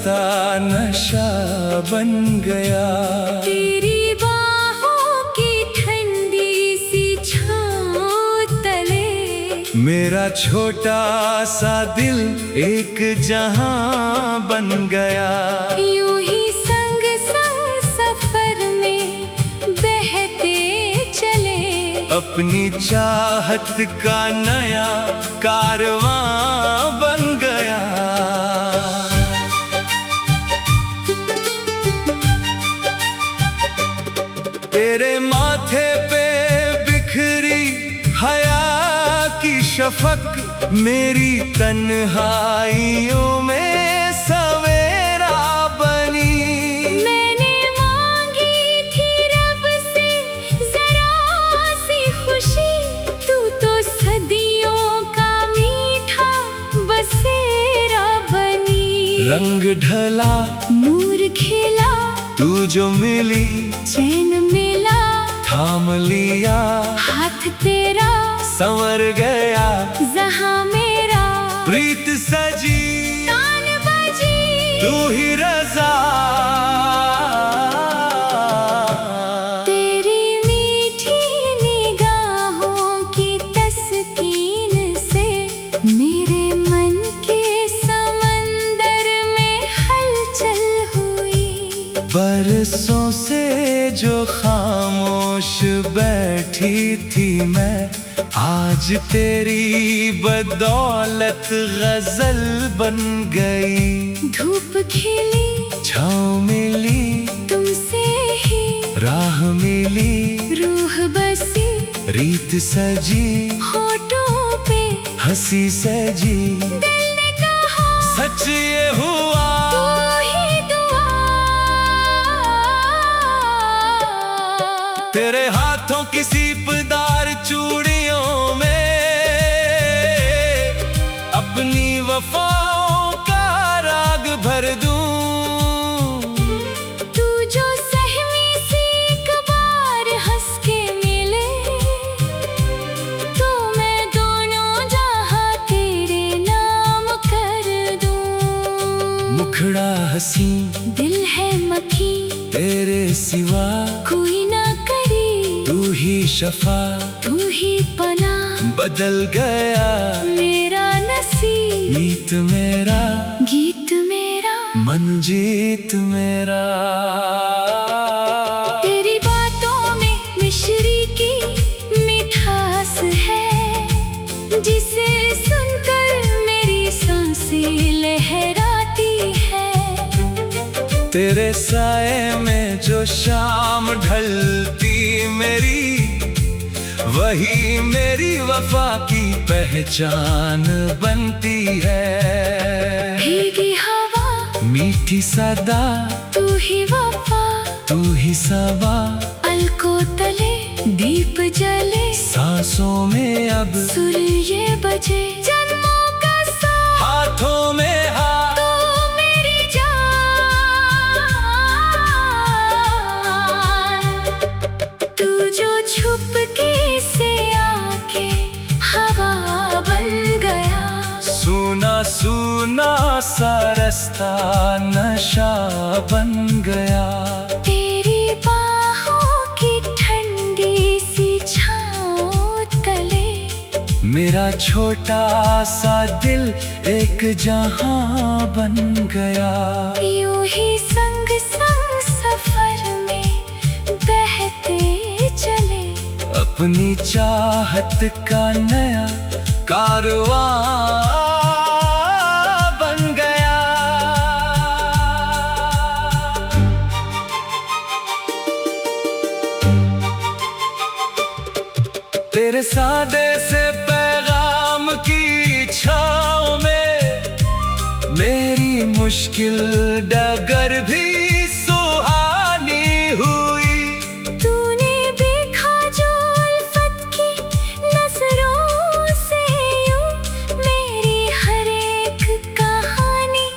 रास्ता नशा बन गया। तेरी बाहों की ठंडी सी छाँव तले मेरा छोटा सा दिल एक जहां बन गया। यूं ही संग संग सफर में बहते चले अपनी चाहत का नया कारवां बन गया। तेरे माथे पे बिखरी हया की शफक मेरी तन्हाइयों में सवेरा बनी। मैंने मांगी थी रब से जरा सी खुशी, तू तो सदियों का मीठा बसेरा बनी। रंग ढला नूर खिला तू जो मिली, चैन मिला थाम लिया हाथ तेरा, संवर गया जहां मेरा प्रीत सजी तान बजी। तू ही रज़ा। तेरी मीठी निगाहों की तस्कीन से मेरे मन के समंदर में हलचल हुई। बरसों से जो खामोश बैठी थी मैं, आज तेरी बदौलत गजल बन गई। धूप खिली छाँव मिली तुमसे ही, राह मिली रूह बसी रीत सजी होठों पे हंसी सजी। दिल ने कहा सच ये हुआ तू ही दुआ। तेरे हाथों की सीपदार चूड़ियों में अपनी वफाओं का राग भर दूं। तू जो सहमी सी एक बार हंस के मिले, तो मैं दोनों जहां तेरे नाम कर दूं। मुखड़ा हंसी दिल है मखी तेरे सिवा, कोई ना करी तू ही शफा तू ही पना। बदल गया मेरा नसीब मीत मेरा, गीत मेरा मंजीत मेरा। तेरी बातों में मिश्री की मिठास है, जिसे सुनकर मेरी सांसें लहराती है। तेरे साए में जो शाम ढलती मेरी, वही मेरी वफा की पहचान बनती है। भीगी हवा मीठी सदा तू ही वफा, तू ही सबा, अलको तले दीप जले, सांसों में अब सुर ये बजे जन्मों का साथ, हाथों में हाथ। तू मेरी जान। तू जो छुप के से आके हवा बन गया। सूना सूना सा रास्ता नशा बन गया। तेरी बाहों की ठंडी सी छाँव तले मेरा छोटा सा दिल एक जहां बन गया। यूं ही संग संग सफर में बहते चले अपनी चाहत का नया कारवां बन गया। तेरे सादे से पैगाम की छाँव में मेरी मुश्किल डगर भी सुहानी हुई। तूने देखा जो उल्फत की नजरों से, यूं मेरी हर एक कहानी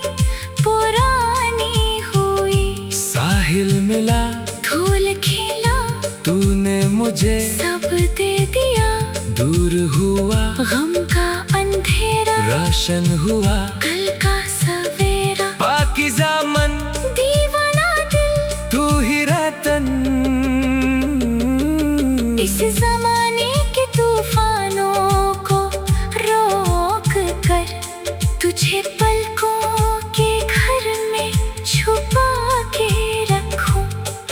पुरानी हुई। साहिल मिला धूल खिला तूने मुझे, सब दे दिया दूर हुआ गम का अंधेरा, रोशन हुआ कल का सवेरा। पाकीज़ा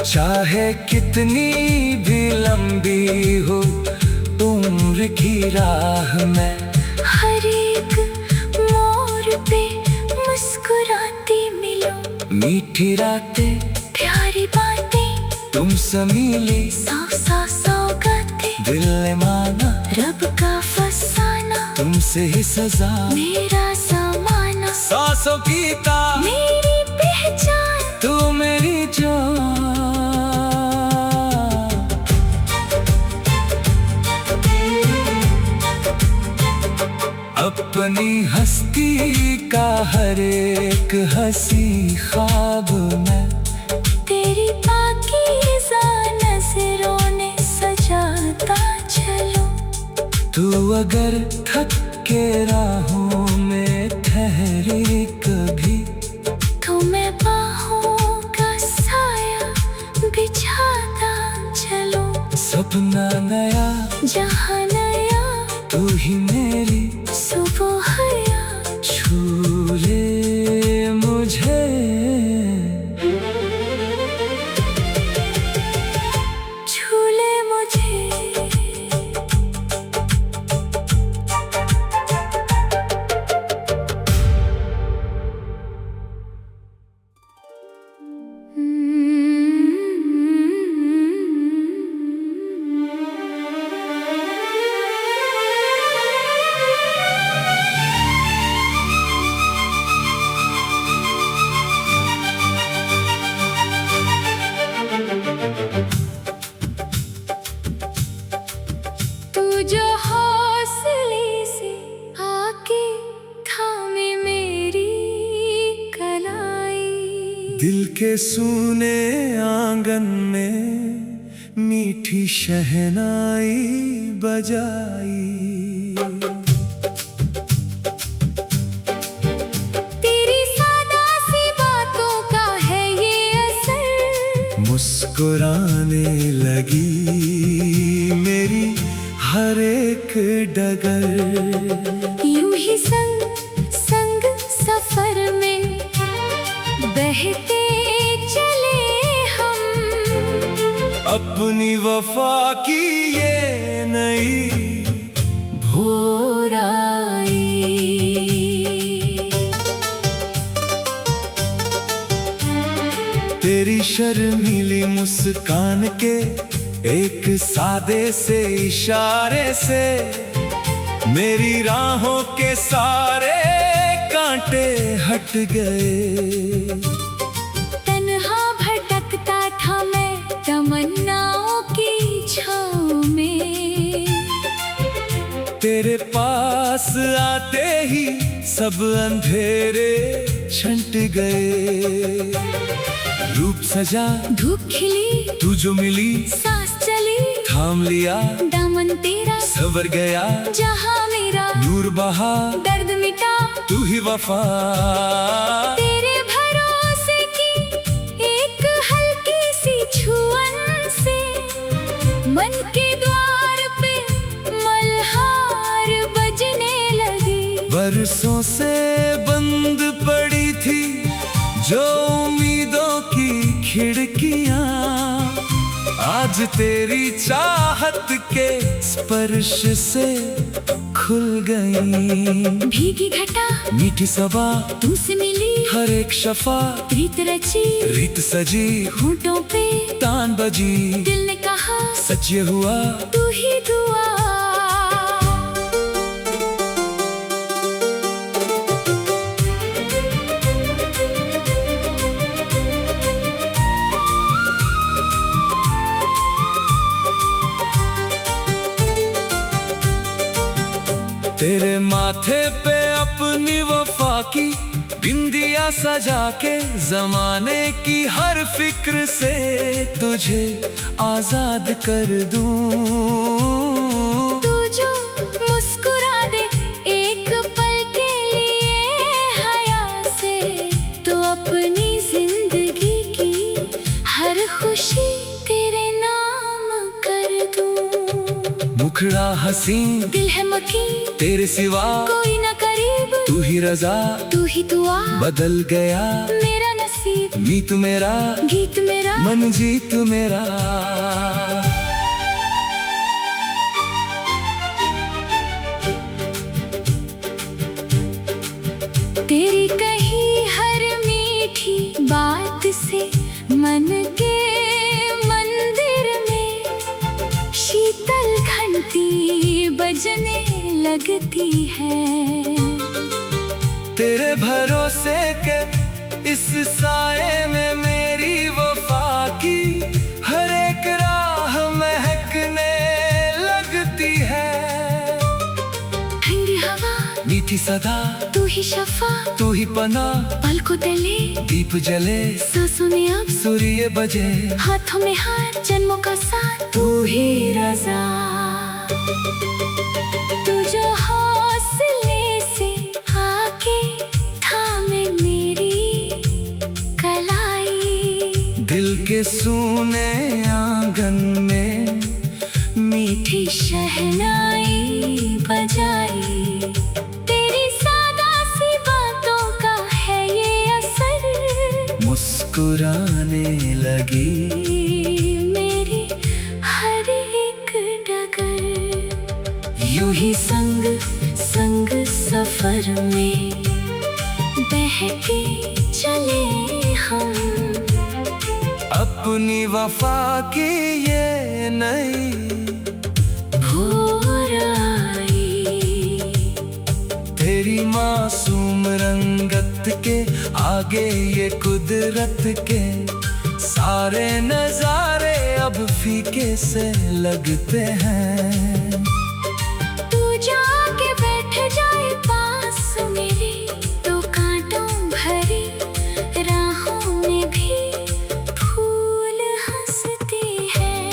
चाहे कितनी भी लंबी हो उम्र की राह में, हर एक मोड़ पे मुस्कुराती मिलो। मीठी रातें प्यारी बातें तुमसे मिली, सौ सौगातें दिल ने माना रब का फसाना। तुमसे ही सजा मेरा समाना, सांसों की तार मेरी पहचान, तू मेरी जान। अपनी हस्ती का हर एक हंसी ख्वाब में, तेरी पाकीज़ा नज़रों ने सजाता चलो। तू अगर थक के राहों में ठहरे कभी, तो मैं बाहों का साया बिछाता चलो। सपना नया जहाँ नया तू ही मेरी सुबह या छू ले मुझे। छू ले मुझे। तू जो हौसले से आके थामे मेरी कलाई, दिल के सूने आंगन में मीठी शहनाई बजाई। तेरी सादा सी बातों का है ये असर, मुस्कुराने लगी मेरी हर एक डगर। यूं ही संग संग सफर में बहते चले हम। अपनी वफा की ये नई भोर आई। तेरी शर्मीली मुस्कान के एक सादे से इशारे से मेरी राहों के सारे कांटे हट गए। तन्हा भटकता था मैं तमन्नाओं की छाँव में, तेरे पास आते ही सब अंधेरे छंट गए। रूप सजा धूप खिली तू जो मिली, सांस चली थाम लिया दामन तेरा, सवर गया जहाँ मेरा नूर बहा, दर्द मिटा तू ही वफा। तेरे भरोसे की एक हल्की सी छुअन से मन के द्वार पे मल्हार बजने लगी। बरसों से बंद पड़ी थी जो उम्मीदों की खिड़कियां, आज तेरी चाहत के स्पर्श से खुल गई। भीगी घटा मीठी सबा तुमसे मिली, हर एक शफा रीत रची रीत सजी, होठों पे तान बजी। दिल ने कहा सच ये हुआ तू ही दुआ। तेरे माथे पे अपनी वफा की बिंदिया सजा के जमाने की हर फिक्र से तुझे आजाद कर दूं। तू जो मुस्कुरा दे एक पल के लिए हया से, तो अपनी जिंदगी की हर खुशी तेरे नाम कर दूं। मुखड़ा हसीन दिल है मकीन तेरे सिवा कोई न करीब, तू ही रजा तू ही दुआ। बदल गया मेरा नसीब मीत मेरा गीत मेरा। मेरा, मन जीत मेरा। तेरी कही हर मीठी बात से मन के मंदिर में शीतल घंटी बजने लगती है। तेरे भरोसे के इस साए में मेरी वफा की हर एक राह महकने लगती है। ठंडी हवा, मीठी सदा, तू ही शफा, तू ही पना, पल को तले दीप जले, सांसों में अब सूर्य बजे, हाथों में हाथ, जन्मों का साथ, तू ही रज़ा। तू जो हौसले से आके थामे मेरी कलाई, दिल के सूने आंगन में मीठी शहनाई बजाई। तेरी सादा सी बातों का है ये असर, मुस्कुराने लगी मेरी हर एक डगर। यूं ही संग संग सफर में बहके चले हम, अपनी वफा की ये नई भोर आई। तेरी मासूम रंगत के आगे ये कुदरत के सारे नजारे अब फीके से लगते हैं। तू जाके बैठ जाए पास मेरे, तो कांटों भरी राहों में भी फूल हंसते हैं।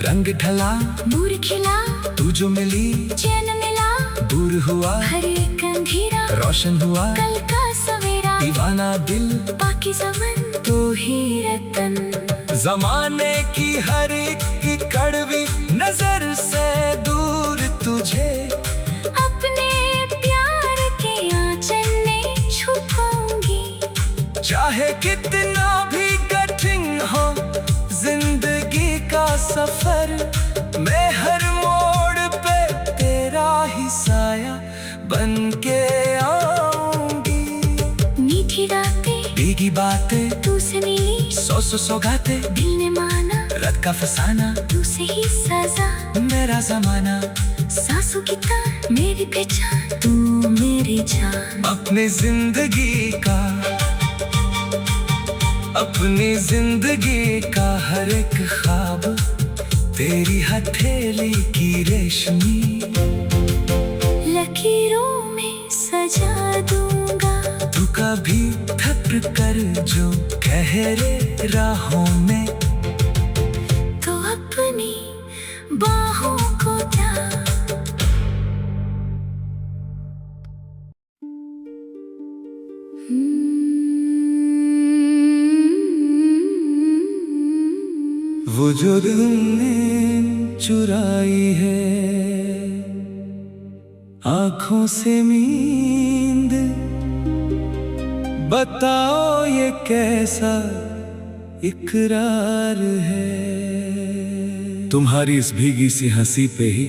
रंग ढला, नूर खिला, तू जो मिली, चैन मिला, दूर हुआ, हर एक अंधेरा रोशन हुआ, कल का सवेरा, दीवाना दिल, बाकी ज़माना तू ही रतन। जमाने की हर एक कड़वी नजर से दूर तुझे अपने प्यार के आंचल में छुपाऊंगी। चाहे कितना भी कठिन हो जिंदगी का सफर, मैं हर मोड़ पे तेरा ही साया बन के आऊंगी। मीठी रातें, भीगी बातें, तू से मिली, सौ सौगातें, दिल ने माना, रात का फसाना, तू से ही सजा। मेरा जमाना, सांसों की तान, मेरी पहचान, तू मेरी जान। अपनी जिंदगी का हर एक ख्वाब तेरी हथेली की रेशमी लकीरों में सजा दूंगा। तू कभी थक कर जो गहरे राहों में, तो अपनी बाहों को था। वो जो तुमने चुराई है आँखों से नींद, बताओ ये कैसा इकरार है। तुम्हारी इस भीगी सी हंसी पे ही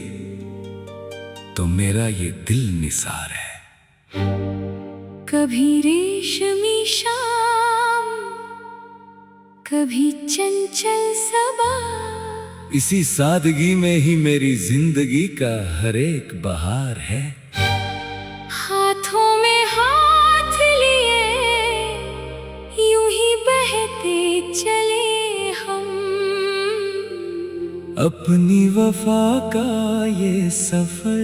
तो मेरा ये दिल निसार है। कभी रेशमी शाम, कभी चंचल सबा, इसी सादगी में ही मेरी जिंदगी का हर एक बहार है। हाथों में हाथ लिए यूं ही बहते चले हम, अपनी वफा का ये सफर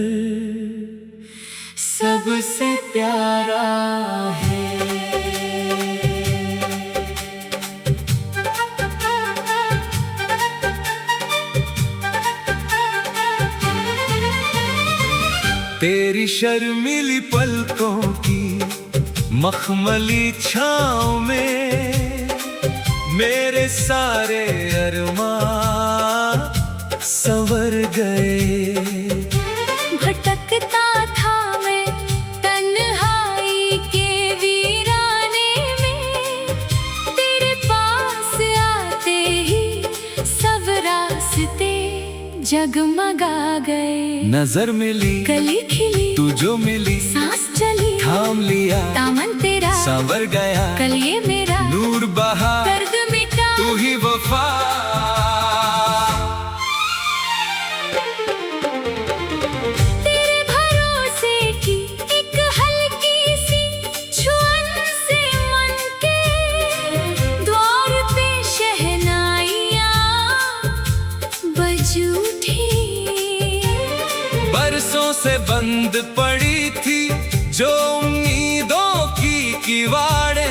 सबसे प्यारा है। तेरी शर्मीली पलकों की मखमली छाँव में मेरे सारे अरमां संवर गए। भटकता था मैं तन्हाई के वीराने में, तेरे पास आते जगमगा गए। नजर मिली कली खिली, तू जो मिली, सांस चली, थाम लिया दामन तेरा, संवर गया कल ये मेरा, नूर बहा, दर्द मिटा, तू ही वफा। तेरे भरोसे की एक हल्की सी छुअन से मन के द्वार पे शहनाइयाँ बज उठी। बरसों से बंद पड़ी थी जो उम्मीदों की किवाड़ें,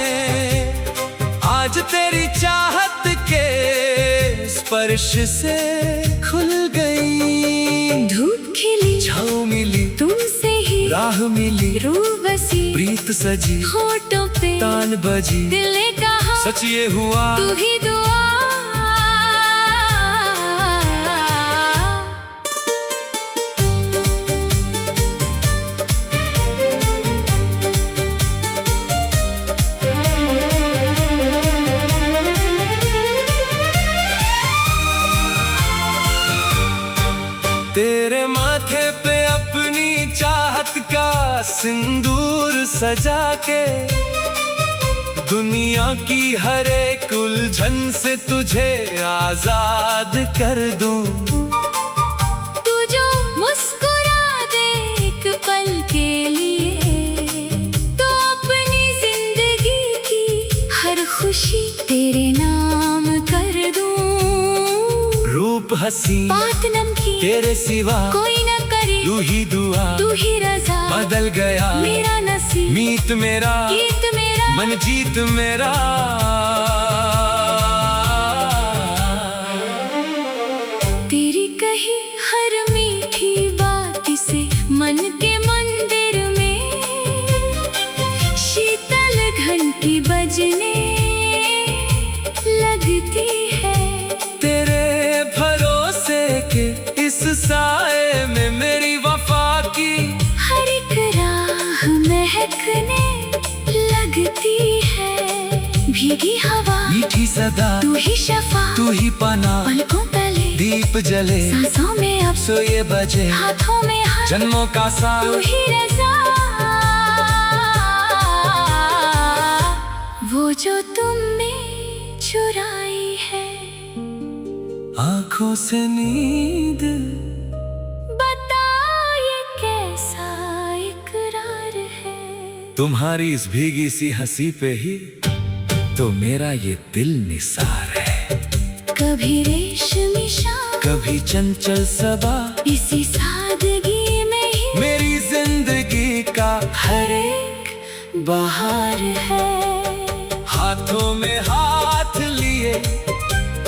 आज तेरी चाहत के स्पर्श से खुल गई। धूप खिली, छाँव मिली, तुमसे ही राह मिली, रूह बसी, प्रीत सजी, होठों पे तान बजी, दिल ने कहा सच ये हुआ तू ही दुआ। तेरे माथे पे अपनी चाहत का सिंदूर सजा के, दुनिया की हर एक उलझन से तुझे आजाद कर दूं। तू जो मुस्कुरा दे एक पल के लिए, तो अपनी जिंदगी की हर खुशी तेरे नाम कर दूं। रूप हंसी, बात नमकीन, तेरे सिवा कोई न करे, तू ही दुआ, तू ही रज़ा, बदल गया मेरा नसीब, मीत मेरा, गीत मेरा, मन जीत मेरा। तेरी कही हर मीठी बात से मन के मंदिर में शीतल घंटी बजने लगती है। तेरे भरोसे के इस साए में मेरी वफा की हर एक राह महकने लगती है। भीगी हवा, मीठी सदा, तू ही शफा, तू ही पना, पलकों तले दीप जले, सांसों में अब सोए बजे, हाथों में हाथ, जन्मों का साथ, तू ही रज़ा। वो जो तुमने चुराई है आंखों से नींद, बता ये कैसा इकरार है। तुम्हारी इस भीगी सी हंसी पे ही तो मेरा ये दिल निसार है। कभी रेशमी शाम, कभी चंचल सबा, इसी सादगी में ही मेरी जिंदगी का हर एक बहार है। हाथों में हाथ लिए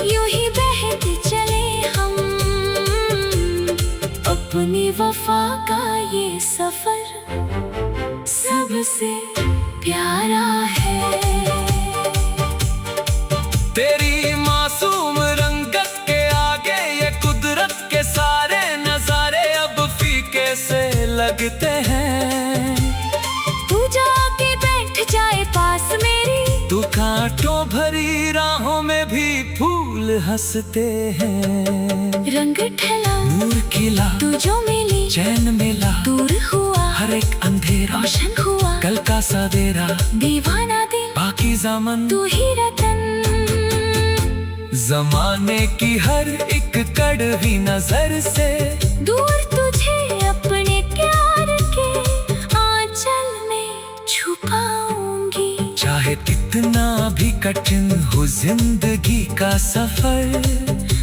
यूं ही बहते चले हम, अपनी वफा का ये सफर सबसे प्यारा है। तेरी मासूम रंगत के आगे ये कुदरत के सारे नजारे अब फीके से लगते हैं। तू जाके बैठ जाए पास मेरी, तू कांटों भरी राहों में भी फूल हंसते हैं। रंग ठहला, नूर खिला, तू जो मिली, चैन मिला, दूर हुआ, हर एक अंधेरा रोशन हुआ, कल का सवेरा, दीवाना दिल, बाकी ज़माना, तू ही रतन। जमाने की हर एक कड़वी नजर से दूर तुझे अपने प्यार के आंचल में छुपाऊंगी। चाहे कितना भी कठिन हो जिंदगी का सफर,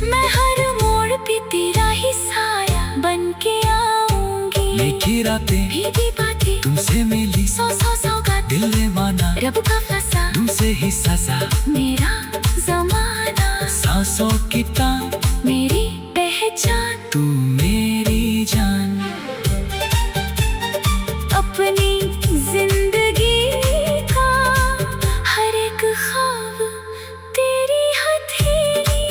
मैं हर मोड़ पे तेरा ही साया बन के आऊंगी। मीठी रातें, भीगी बातें, तुमसे मिली, सौ सौ सौगात, दिल ने माना, रब का फंसा, तुमसे ही सजा, मेरा जमाना, सांसों की तान, मेरी पहचान, तू मेरी जान। अपनी जिंदगी का हर एक ख्वाब तेरी हथेली।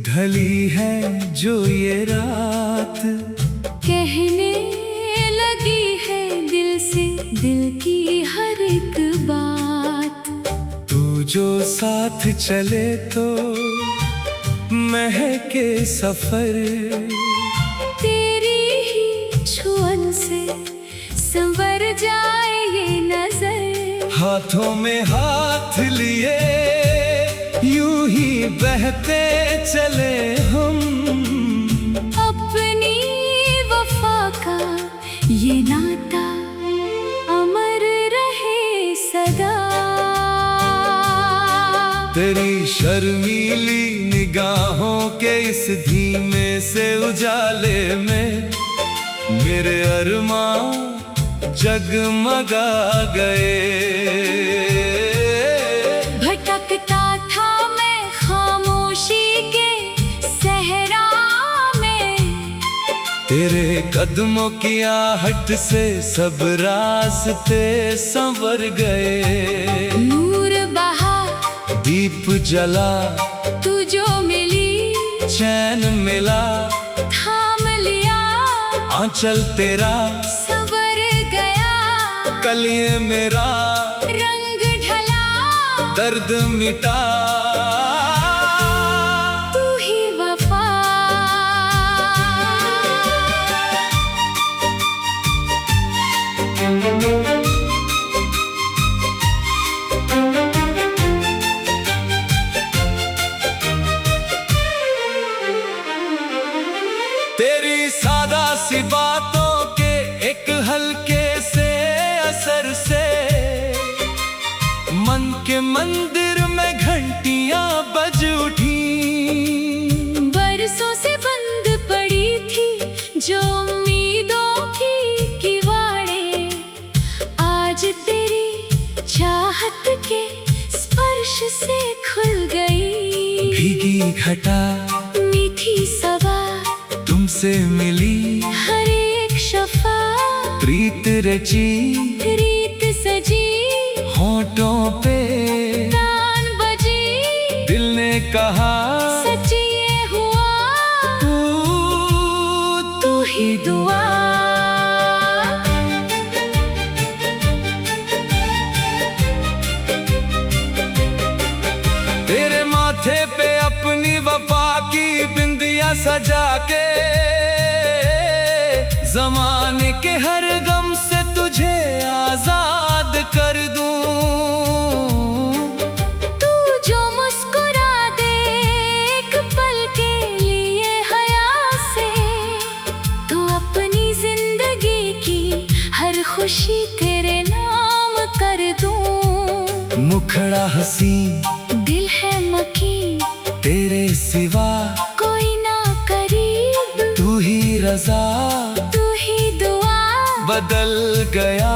ढली है जो ये रात, कहने लगी है दिल से दिल की हर एक बात। तू जो साथ चले तो महके सफर, तेरी ही छुअन से संवर जाए ये नजर। हाथों में हाथ लिए यूं ही बहते चले हम, अपनी वफा का ये नाता अमर रहे सदा। तेरी शर्मीली निगाहों के इस धीमे से उजाले में मेरे अरमां जगमगा गए। भटकता था मैं खामोशी के सहरा में, तेरे कदमों की आहट से सब रास्ते संवर गए। नूर बहा दीप जला तू जो मिली, चैन मिला थाम लिया आंचल तेरा, संवर गया कलिए मेरा रंग ढला, दर्द मिटा। तू ही वफा। तेरी सादा सी बातों के एक हल्के से असर से मन के मंदिर में घंटियां बज उठी। बरसों से बंद पड़ी थी जो उम्मीदों की किवाड़े, आज तेरी चाहत के स्पर्श से खुल गई। भीगी घटा मीठी सवा तुमसे मिली, हर एक शफा प्रीत रची रीत सजी, होठों पे तान बजी, दिल ने कहा सच्ची ये हुआ तू ही दुआ। तेरे माथे पे अपनी वफा की बिंदिया सजा के जमाने के हर गम से तुझे आजाद कर दूं। तू जो मुस्कुरा दे एक पल के लिए हया से, तो अपनी जिंदगी की हर खुशी तेरे नाम कर दूं। मुखड़ा हसीन दिल है मकीन तेरे सिवा, कोई ना करीब तू ही रजा तू ही दुआ। बदल गया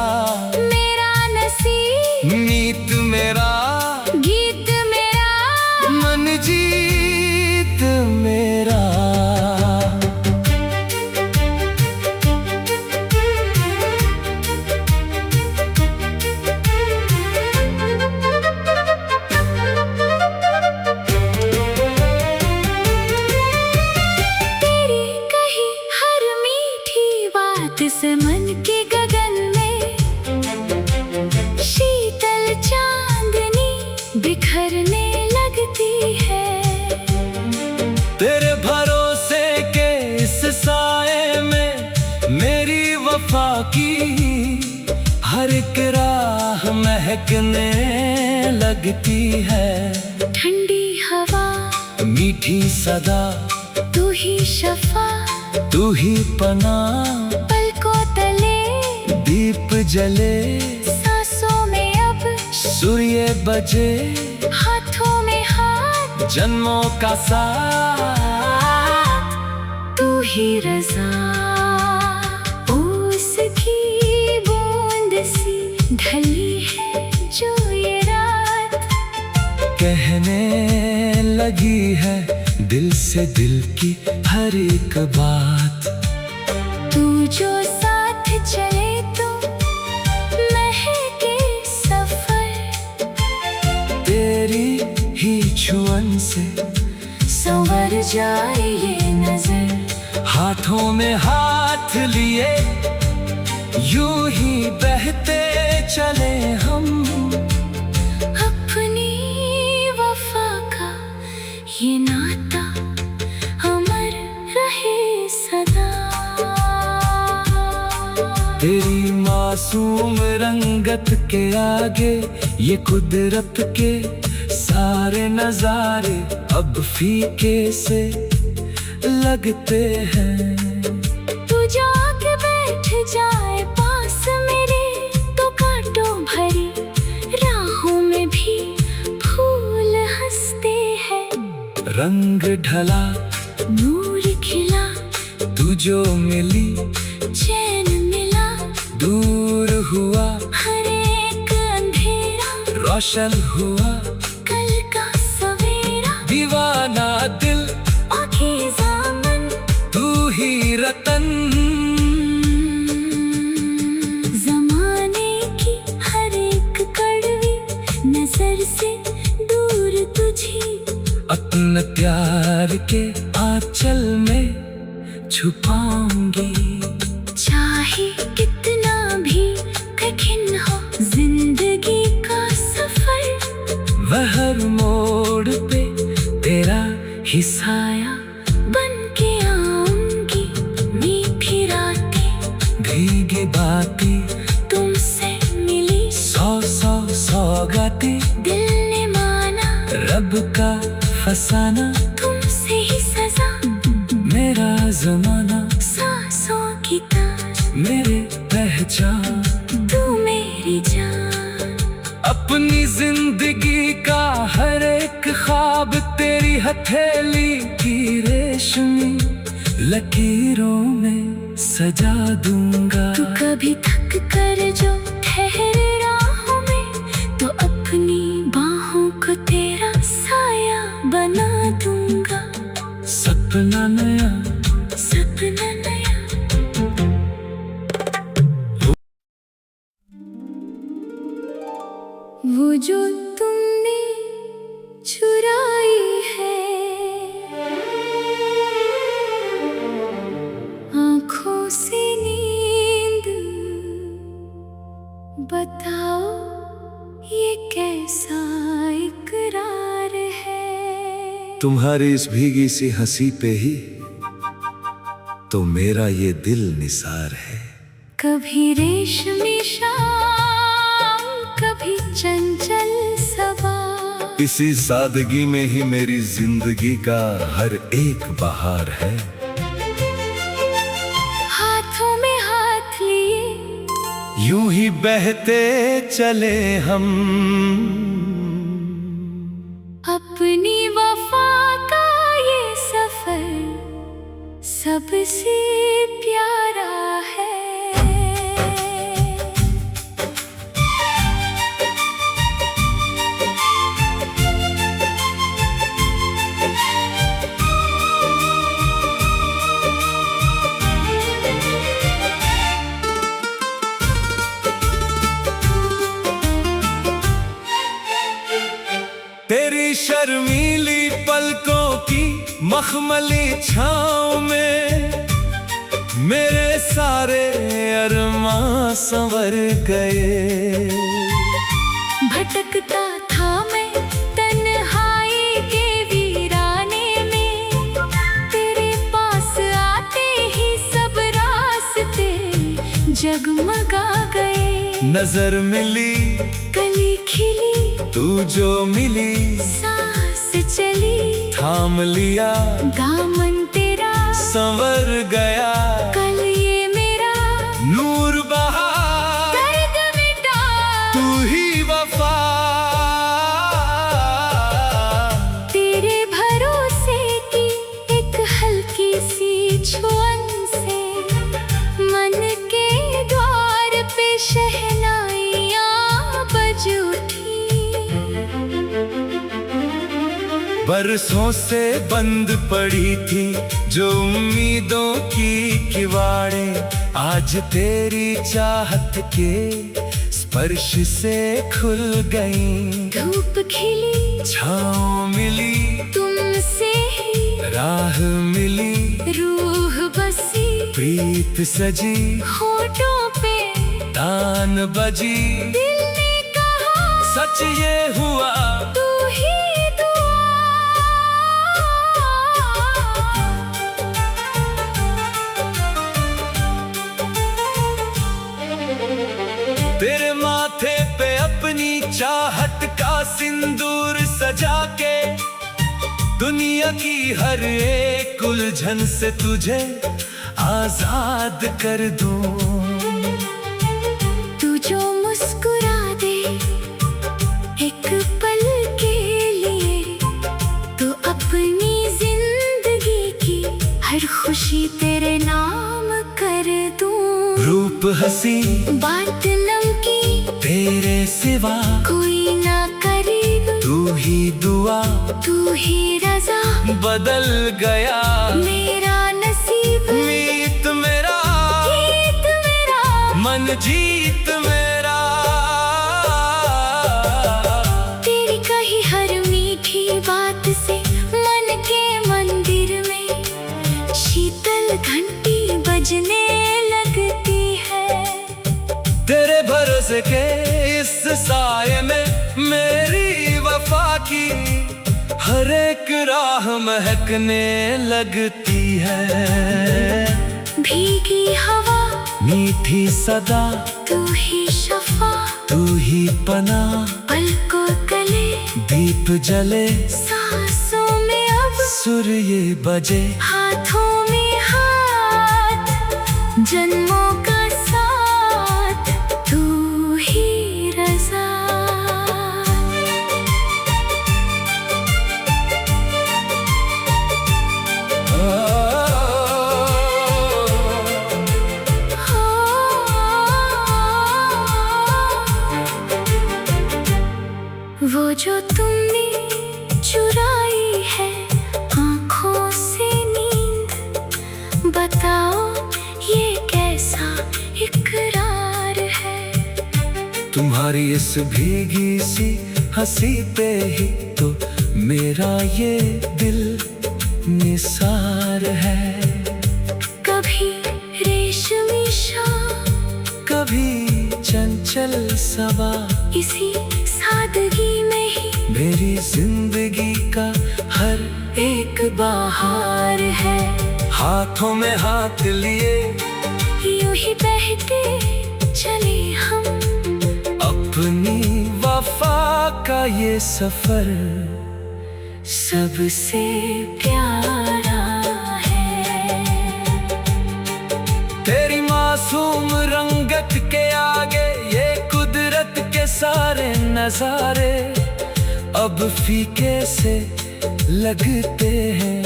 मेरा नसीब नीत मेरा, गीत मेरा मन जीत मेरा। तेरी कही हर मीठी बात से मन के गगन में शीतल चांदनी बिखरने लगती है। तेरे भरोसे के इस साए में मेरी वफा की हर एक राह महकने लगती है। ठंडी हवा मीठी सदा तू ही शफा, तू ही पना, पलकों तले दीप जले सांसों में अब सूर्य बजे, हाथों में हाथ जन्मों का साथ। तू ही रज़ा उसकी बूंद सी ढली है जो ये रात, कहने लगी है दिल से दिल की हर एक बात। तू जो साथ चले तो महके सफर, तेरी ही छुअन से संवर उतर जाए ये नजर। हाथों में हाथ लिए यूं ही बहते चले हम, अपनी वफा का ये नाता अमर रहे सदा। तेरी मासूम रंगत के आगे ये कुदरत के सारे नजारे अब फीके से लगते हैं। तू जाके बैठ जाए पास मेरे तो कांटों भरी राहों में भी फूल हंसते हैं। रंग ढला नूर खिला तू जो मिली, चैन मिला दूर हुआ हर एक अंधेरा, रोशन हुआ कल का सवेरा। दीवाना दिल पाकीज़ा मन तू ही रतन, ज़माने की हर एक कड़वी नजर से दूर तुझी अपने प्यार के आंचल में छुपाऊंगी। चाहे कितना भी कठिन हो जिंदगी का सफर, वह हर मोड़ पे तेरा ही साया बन के आऊंगी। मीठी रातें भीगी बातें तुमसे मिली, सौ सौ सौगातें दिल ने माना रब का फसाना। तुमसे ही सजा मेरा जमाना सांसों की तार, मेरे पहचान तू मेरी जान। अपनी जिंदगी का हर एक ख्वाब तेरी हथेली की रेशमी लकीरों में सजा दूंगा। तू कभी थक कर जो ठहरे राहों में तो अपनी बाहों को तेरा साया बना दूंगा। सपना नया सपना नया वो जो तुमने चुराई है आँखों से नींद, बताओ ये कैसा इकरार है। तुम्हारी इस भीगी सी हंसी पे ही तो मेरा ये दिल निसार है। कभी रेशमी शाम कभी चंचल सबा, इसी सादगी में ही मेरी जिंदगी का हर एक बहार है। हाथों में हाथ लिए यूं ही बहते चले हम, अपनी वफा का ये सफर सबसे प्यारा है। तेरी शर्मीली पलकों की मखमली छाँव में मेरे सारे अरमां संवर गए। भटकता था मैं तन्हाई के वीराने में, तेरे पास आते ही सब रास्ते जगमगा गए। नजर मिली कली खिली तू जो मिली, सांस चली थाम लिया दामन तेरा संवर गया। कल ये मेरा नूर बहा दर्द मिटा, तू ही वफा। तेरे भरोसे की एक हल्की सी छुअन से मन के द्वार पे शहनाइयाँ बज उठी। बरसों से बंद पड़ी थी जो उम्मीदों की किवाड़ें, आज तेरी चाहत के स्पर्श से खुल गईं। धूप खिली छाँव मिली तुमसे ही राह मिली, रूह बसी, प्रीत सजी, होठों पे तान बजी, दिल ने कहा सच ये हुआ, तू ही दुआ। तेरे माथे पे अपनी चाहत का सिंदूर सजा के, दुनिया की हर एक उलझन से तुझे आजाद कर दूं। तू जो मुस्कुरा दे एक पल के लिए, तो अपनी जिंदगी की हर खुशी तेरे नाम कर दूं। रूप हंसी, बात नमकी, तेरे सिवा कोई ना करे, तू ही दुआ, तू ही रजा, बदल गया मेरा नसीब, मीत मेरा, गीत मेरा, मन जीत मेरा। तेरी कही हर मीठी बात से मन के मंदिर में शीतल घंटी बजने लगती है। तेरे भरोसे के इस साये में मेरी वफा की हर एक राह महकने लगती है। भीगी हवा, मीठी सदा, तू ही शफा, तू ही पना, पलकों तले दीप जले, सांसों में अब सुर ये बजे, हाथों में हाथ, जन्मों का साथ, तू ही रजा। वो जो तुमने चुराई है आँखों से नींद, बताओ ये कैसा इकरार है। तुम्हारी इस भीगी सी हंसी पे ही तो मेरा ये दिल निसार है। कभी रेशमी शाम, कभी चंचल सवा, इसी सादगी में ही मेरी जिंदगी का हर एक बहार है। हाथों में हाथ लिए यूं ही बहते चले हम, अपनी वफा का ये सफर सबसे प्यारा है। तेरी मासूम रंगत के आगे ये कुदरत के सारे नजारे अब फीके से लगते हैं।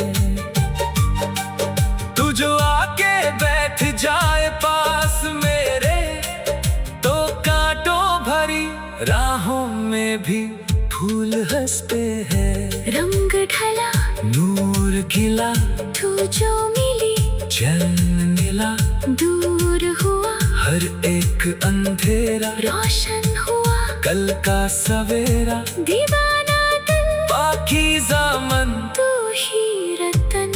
तू जो आके बैठ जाए पास मेरे, तो कांटों भरी राहों में भी फूल हंसते हैं। रंग ढला, नूर खिला, तू जो मिली, जन्म मिला, दूर हुआ, हर एक अंधेरा रोशन हुआ, कल का सवेरा, दीवाना दिल, पाकीज़ा मन, तू ही रतन,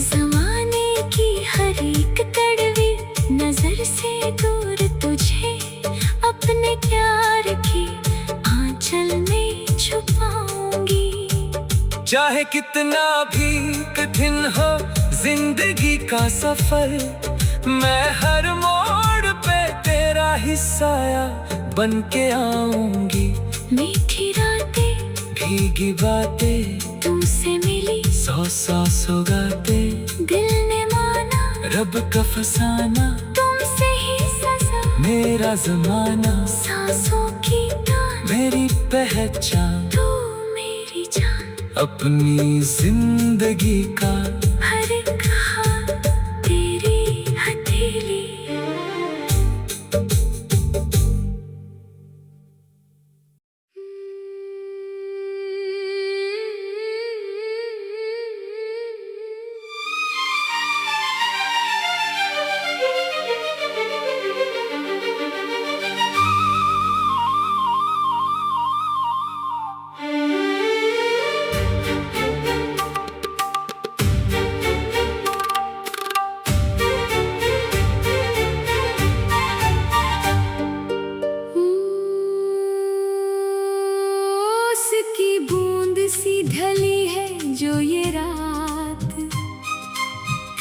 जमाने की हर एक कड़वी नजर से दूर तुझे अपने प्यार की आंचल में छुपाऊंगी। चाहे कितना भी कठिन हो जिंदगी का सफर, मैं हर मोड़ पे तेरा हिस्सा बन के आऊंगी। मीठी रातें, भीगी बातें तुमसे मिली, सौ सौगातें, दिल ने माना, रब का फसाना, तुमसे ही सजा, मेरा जमाना, सांसों की तान, मेरी पहचान, तू मेरी जान, अपनी जिंदगी का हर एक हाथ तेरी हथेली।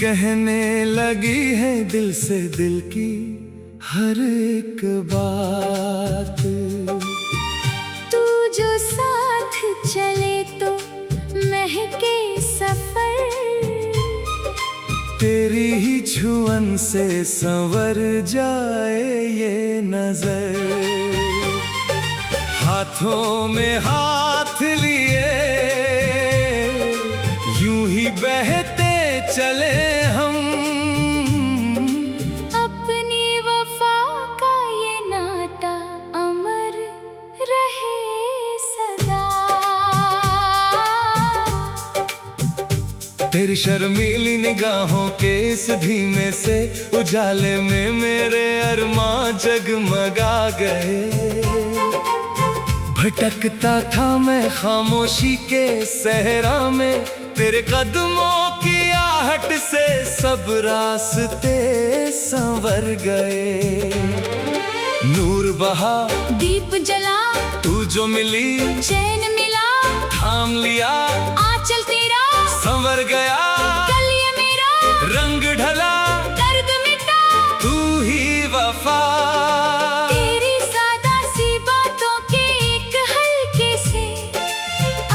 कहने लगी है दिल से दिल की हर एक बात। तू जो साथ चले तो महके सफर, तेरी ही छुअन से संवर जाए ये नजर। हाथों में हाथ लिए यूं ही बहते चले हम, अपनी वफा का ये नाता अमर रहे सदा। तेरी शर्मीली निगाहों के इस धीमे से उजाले में मेरे अरमां जगमगा गए। भटकता था मैं खामोशी के सहरा में, तेरे कदमों की आहट से सब रास्ते संवर गए। नूर बहा, दीप जला, तू जो मिली चैन मिला, थाम लिया आंचल तेरा संवर गया। कल ये मेरा रंग ढला, दर्द मिटा, तू ही वफा। तेरी सादा सी बातों के एक हल्के से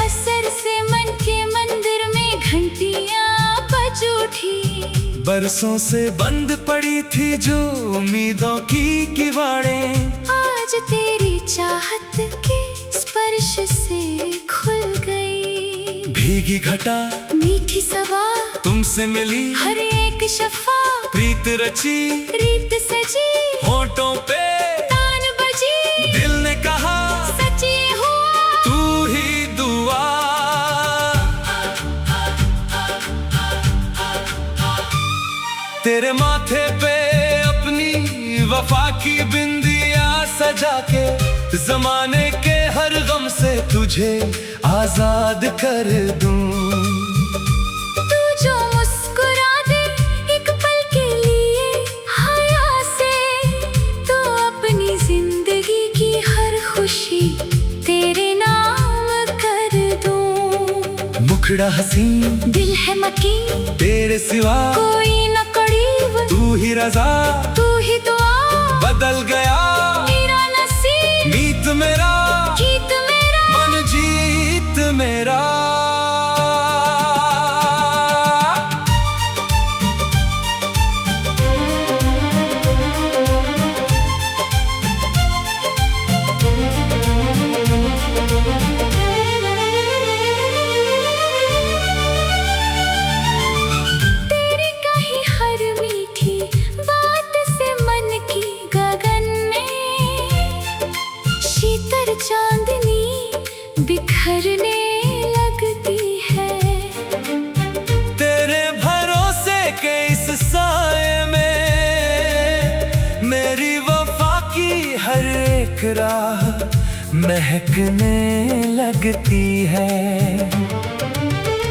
असर से मन के मंदिर में घंटियां बज उठी। बरसों से बंद पड़ी थी जो उम्मीदों की किवाड़ें, आज तेरी चाहत के स्पर्श से खुल गई। भीगी घटा, मीठी सवा, तुमसे मिली हर एक शफा, प्रीत रची, रीत सजी, होठों पे तान बजी। दिल ने कहा सच ये हुआ, तू ही दुआ। तेरे माथे पे अपनी वफा की बिंदिया सजा के, जमाने के हर गम से तुझे आजाद कर दूं। तू जो मुस्कुरा दे एक पल के लिए हया से, तो अपनी जिंदगी की हर खुशी तेरे नाम कर दूं। मुखड़ा हसीन, दिल है मकीन, तेरे सिवा कोई न करीब, तू ही रजा, तू ही दुआ। बदल गया मेरा नसीब, मीत मेरा, गीत मेरा, मन जीत मेरा। तेरी कही हर मीठी बात से मन की गगन में शीतल चांदनी बिखरने लगती है। तेरे भरोसे के इस साए में मेरी वफा की हर एक राह महकने लगती है।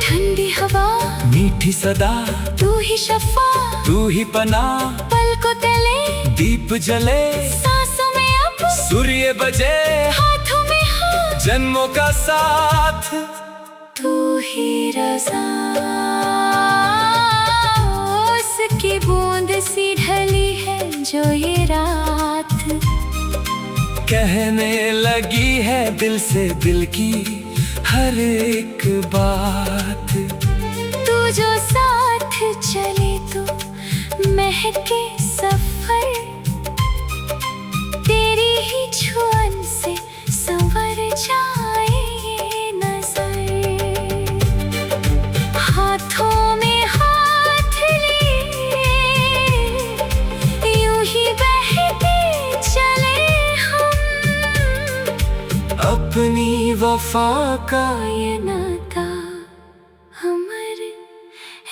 ठंडी हवा, मीठी सदा, तू ही शफा, तू ही पना, पल को तले, दीप जले, सांसों में अब सूर्य बजे, हाथों में हाथ, जन्मों का साथ। तू ही रज़ा, उसकी बूंद सी ढली है जो ये रात। कहने लगी है दिल से दिल की हर एक बात। तू जो साथ चले तो महके सफर, तेरी ही छुअन से संवर जाए ये नजर। हाथों में हाथ लिए यूं ही बहते चले हम, अपनी वफा का ये नाता अमर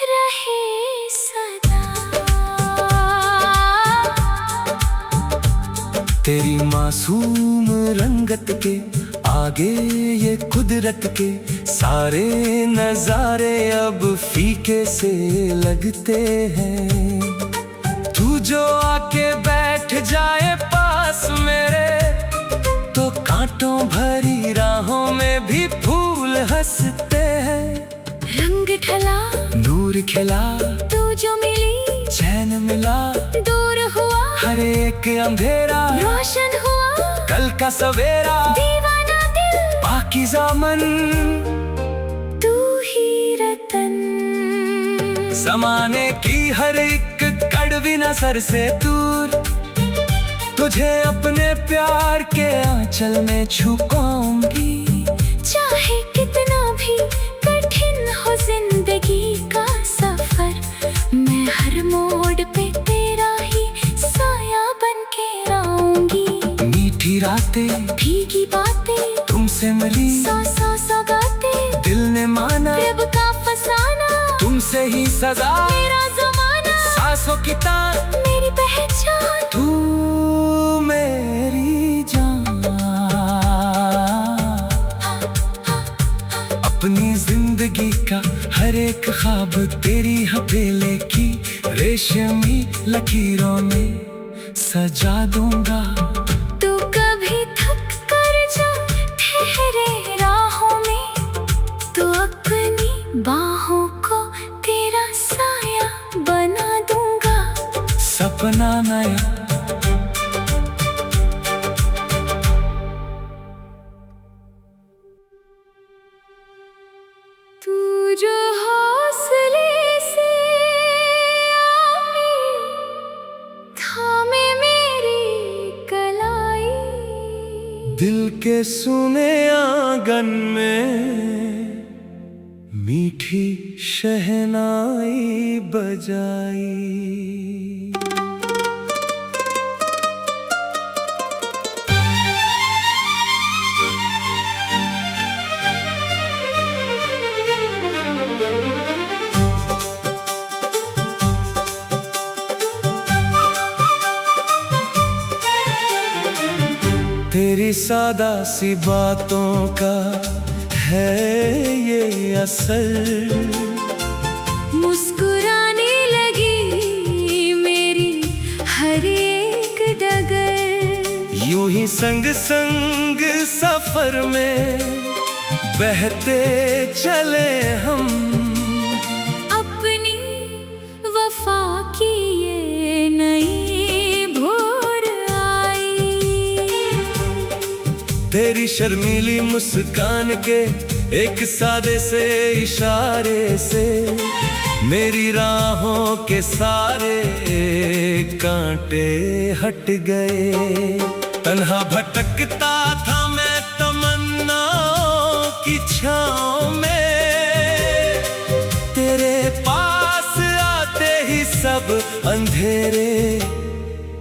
रहे सदा। तेरी मासूम रंगत के आगे ये कुदरत के सारे नजारे अब फीके से लगते हैं। तू जो आके बैठ जाए पास मेरे तो कांटों भरी राहों में भी फूल हंसते हैं। रंग ढला, नूर खिला, तू जो मिली चैन मिला, दूर हुआ, हर एक अंधेरा रोशन हुआ, कल का सवेरा, दीवाना दिल, पाकीज़ा मन, तू ही रतन। ज़माने की हर एक कड़वी नजर से दूर, तुझे अपने प्यार के आंचल में छुपाऊंगी। चाहे कितना भी कठिन हो जिंदगी का सफर, मैं हर मोड़ पे तेरा ही साया बन के आऊंगी। मीठी रातें, भीगी बातें, तुमसे मिली, सौ सौगातें, दिल ने माना रब का फसाना, तुमसे ही सजा, मेरा जमाना, सांसों की तार, मेरी पहचान, तू मेरी जान। अपनी जिंदगी का हर एक ख्वाब तेरी हथेली की रेशमी लकीरों में सजा दूंगा। तू कभी थक कर जा ठहरे राहों में, तो अपनी बाहों को तेरा साया बना दूंगा। सपना नया, तू जो हौसले से आमी, थामे मेरी कलाई, दिल के सुने आंगन में मीठी शहनाई बजाई। तेरी सादा सी बातों का है ये असर, मुस्कुराने लगी मेरी हर एक डगर। यूं ही संग संग सफर में बहते चले हम, अपनी वफा की ये नई भोर आई। तेरी शर्मीली मुस्कान के एक सादे से इशारे से मेरी राहों के सारे कांटे हट गए। तन्हा भटकता था मैं तमन्नाओं की छाँव में, तेरे पास आते ही सब अंधेरे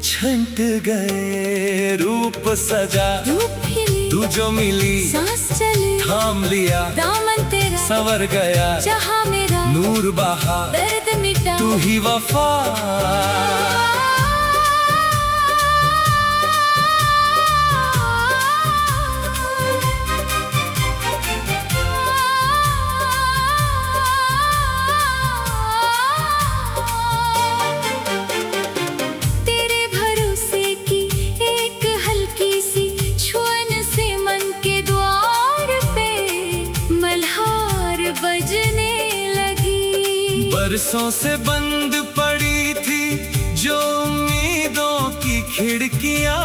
छंट गए। रूप सजा, धूप खिली, तू जो मिली, सांस चली, थाम लिया, दामन तेरा संवर गया, जहां मेरा नूर बहा, दर्द मिटा। तू ही वफा। तेरे भरोसे की एक हल्की सी छुअन से मन के द्वार पे मल्हार बजने लगी। बरसों से बंद पड़ी थी जो उम्मीदों की खिड़कियां,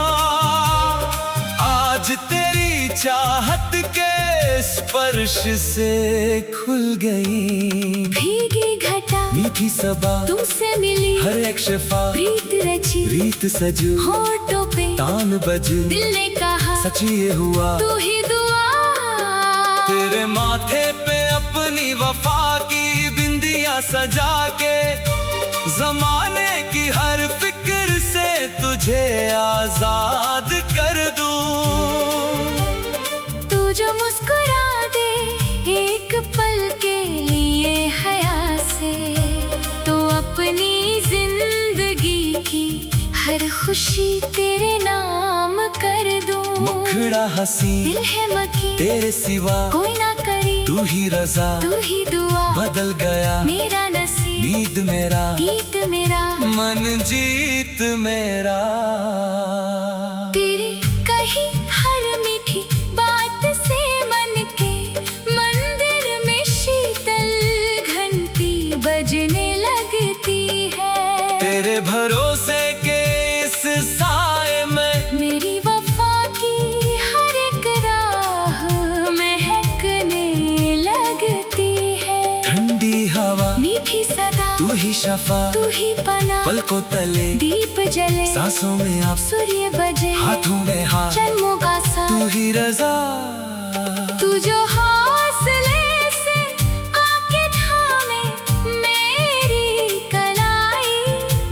आज तेरी चाहत के स्पर्श से खुल गई। भीगी घटा, मीठी सबा, तुमसे मिली, हर एक शफा, प्रीत रची, रीत सजू, होठों पे तान बजू, दिल ने कहा सच ये हुआ। तू ही दुआ। तेरे माथे पे अपनी वफा की बिंदियां सजा के जमाने की हर फिक्र से तुझे आजाद कर दूं। तू जो मुस्कुरा दे एक पल के लिए हया से, तो अपनी जिंदगी की हर खुशी तेरे नाम कर दूं। मुखड़ा हंसी, दिल है मकी, तेरे सिवा कोई ना करे, तू ही रजा, तू ही दुआ। बदल गया मेरा नसीब, नींद मेरा, गीत मेरा, मन जीत मेरा। तेरी कही हर मीठी बात से मन के मंदिर में शीतल घन तेरे भरोसे के इस साए में मेरी वफा की हर एक राह महकने लगती है। ठंडी हवा, मीठी सदा, तू ही शफा, तू ही पना, पलकों तले दीप जले, सांसों में आप, सूर्य बजे, हाथों में हाथ, जन्मों का साथ। तू ही रजा, तू जो हौसले से आके थामे मेरी कलाई,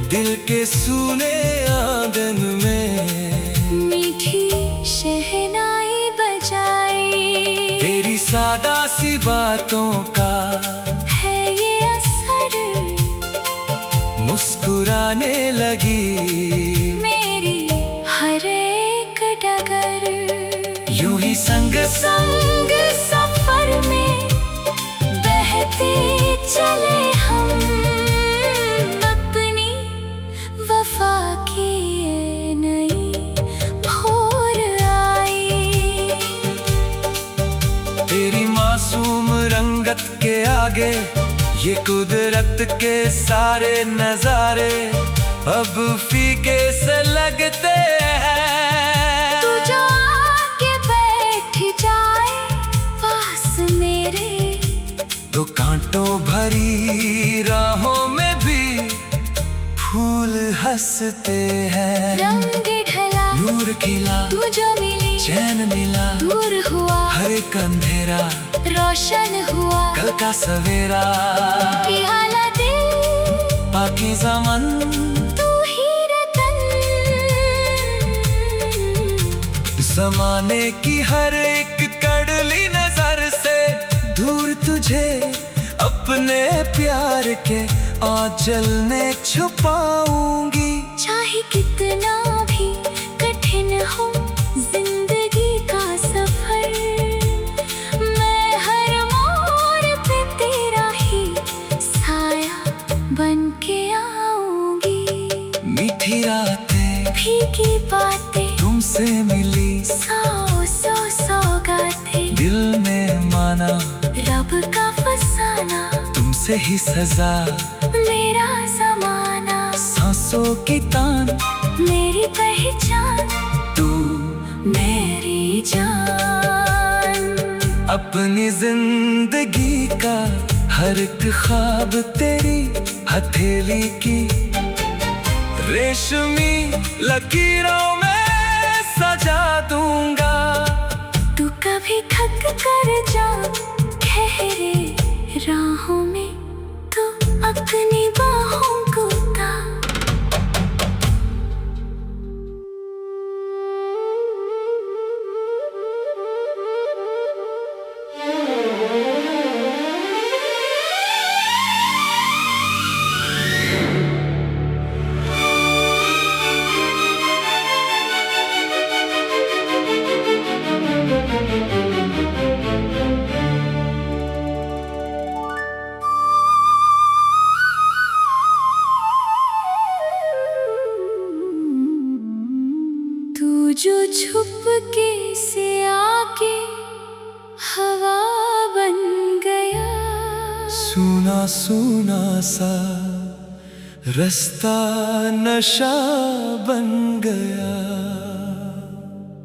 दिल के सूने आंगन में मीठी शहनाई बजाई। तेरी सादा सी बातों का है ये असर, मुस्कुराने लगी मेरी हर एक डगर। यूं ही संग संग सफर में बहते चले हम, अपनी वफा की ये नई भोर आई। तेरी मासूम रंगत के आगे ये कुदरत के सारे नजारे अब फीके से लगते हैं। तू जो आके बैठ जाए पास मेरे, तो कांटों भरी राहों में भी फूल हंसते हैं। रंग ढला, नूर खिला, तू जो मिली, चैन मिला, दूर हुआ, हर एक अंधेरा रोशन हुआ, कल का सवेरा। पिघला दिल, पाकीज़ा मन, तू ही रतन। ज़माने की हर एक कड़ली नजर से दूर तुझे अपने प्यार के आंचल में छुपाऊंगी। चाहे कितना भी कठिन हो जिंदगी का सफर, मैं हर मोड़ पे तेरा ही साया बन के आऊंगी। मीठी रातें, भीगी बातें तुमसे मिली, सौ सौ सौगातें, दिल में माना रब का फसाना, तुमसे ही सजा। मेरा जमाना, सांसों की तान, मेरी पहचान, तू मेरी जान। अपनी जिंदगी का हर एक ख्वाब तेरी हथेली की रेशमी लकीरों में सजा दूंगा। तू कभी थक कर जा ठहरे राहों में, तू अपनी बाहों को ता। तू जो छुप के से आके हवा बन गया, सुना सुना सा रास्ता नशा बन गया।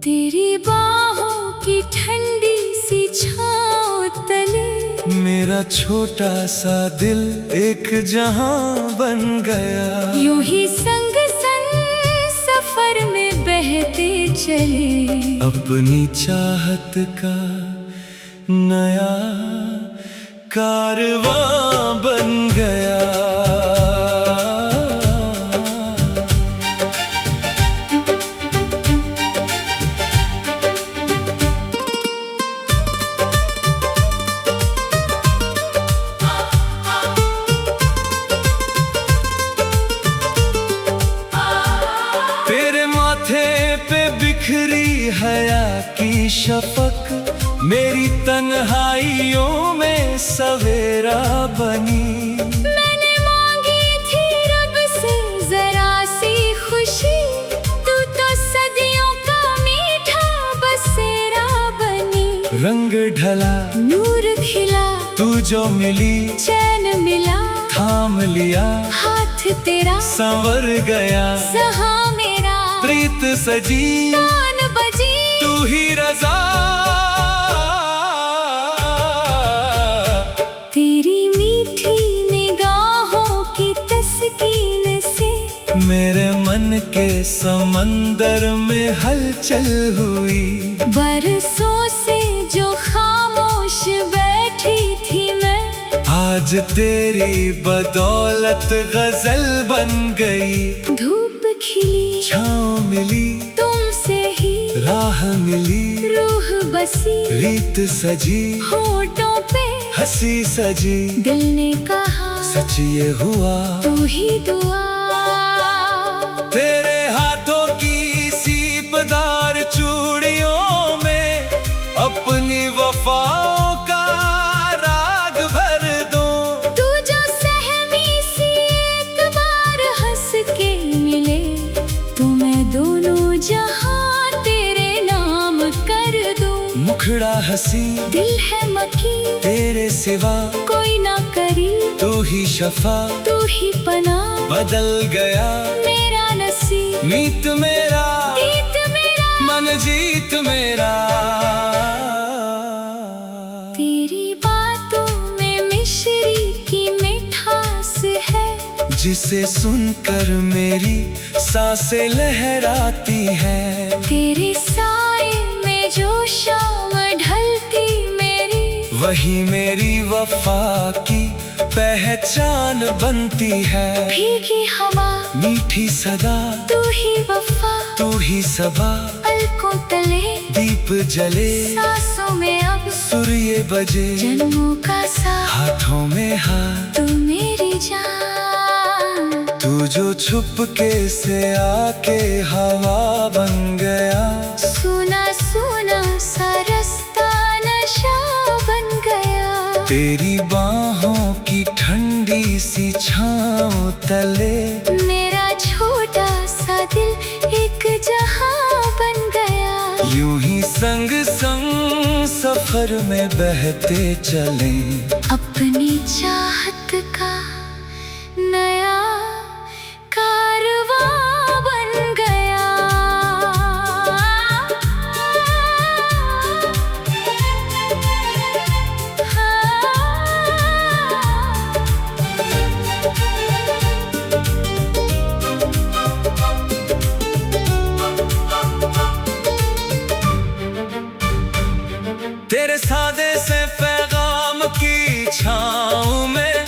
तेरी बाहों की ठंडी सी छाँव तले, मेरा छोटा सा दिल एक जहां बन गया। यूं ही संग संग सफर में बहते चले, अपनी चाहत का नया कारवां बन गया। तेरे माथे पे बिखरी हया की शफक, मेरी तन्हाइयों में सवेरा बनी। मैंने मांगी थी रब से जरा सी खुशी, तू तो सदियों का मीठा बसेरा बनी। रंग ढला, नूर खिला, तू जो मिली, चैन मिला, थाम लिया, हाथ तेरा संवर गया, सहा मेरा, प्रीत सजी, तान बजी, तू ही रज़ा। तेरी मीठी निगाहों की तस्कीन से मेरे मन के समंदर में हलचल हुई। बरसों से जो खामोश बैठी थी मैं, आज तेरी बदौलत गजल बन गई। धूप खिली, छाँव मिली, तुमसे ही राह मिली, रूह बसी, रीत सजी, होठों पे हंसी सजी। दिल ने कहा सच ये हुआ, तू ही दुआ। तेरे हाथों की सीपदार चूड़ियों में अपनी वफाओं का राग भर दूं। तू जो सहमी सी एक बार हंस के मिले, तो मैं दोनों जहां तेरे नाम कर दूं। मुखड़ा हंसी, दिल है मकी, तेरे सिवा कोई ना करी, तू ही शफा, तू ही पना, बदल गया मेरा नसीब, मीत मेरा, गीत मेरा, मन जीत मेरा। तेरी बातों में मिश्री की मिठास है, जिसे सुनकर मेरी सांसें लहराती हैं। तेरे साए में जो शाम ढलती मेरी, वही मेरी वफा की पहचान बनती है। भीगी हवा, मीठी सदा, तू ही वफा, तू ही सबा, पलकों तले दीप जले, सांसों में अब सुर ये बजे, जन्मों का साथ, हाथों में हाथ, तू मेरी जान। तू जो छुपके से आके हवा बन गया, सुना सुना सा रास्ता नशा बन गया। तेरी बाहों की ठंडी सी छाँव तले मेरा छोटा सा दिल एक जहां बन गया। यूं ही संग संग सफर में बहते चले, अपनी चाहत का नया कारवां बन गया। तेरे सादे से पैगाम की छाँव में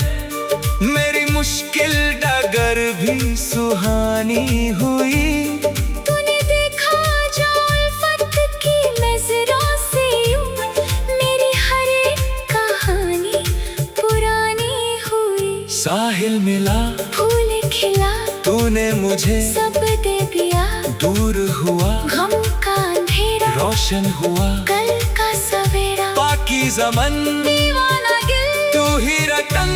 मेरी मुश्किल डगर भी सुहानी हुई। तूने देखा जो उल्फत की नजरों से यूं, मेरी हर एक कहानी पुरानी हुई। साहिल मिला, फूल खिला, तूने मुझे सब दे दिया। दूर हुआ, गम का अंधेरा रोशन हुआ, कल का सवेरा। पाकीज़ा मन, दीवाना दिल, तू ही रतन।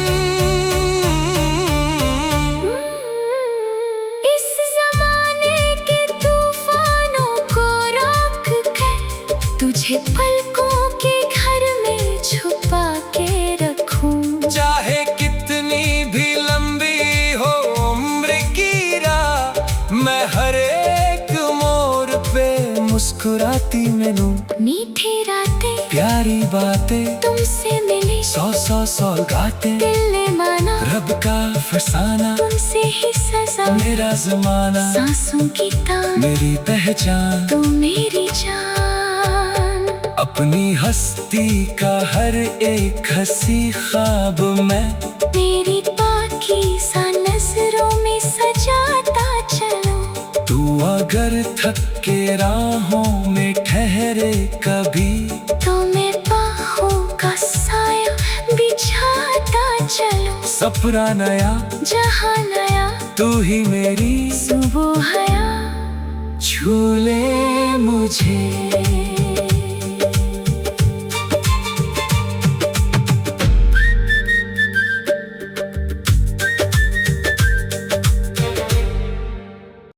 इस जमाने के तूफानों को रोक कर, तुझे पलकों के घर में छुपा के रखूं। चाहे कितनी भी लंबी हो उम्र की राह, मैं हर एक मोड़ पे मुस्कुराती मिलूं। मीठी रातें, प्यारी बातें तुमसे मिली, सौ सौ सौगातें, दिल ने माना रब का फसाना, तुमसे ही सजा। मेरा जमाना, सांसों की तान, मेरी पहचान, तू मेरी जान। अपनी हस्ती का हर एक हंसी ख्वाब मैं मेरी बाकी सा नजरों में सजाता चलो। तू अगर थक के राहों में ठहरे कभी, तो मैं बाहों का साया बिछाता चलो। सपना नया, जहां नया, तू ही मेरी सुबह हया, छू ले मुझे।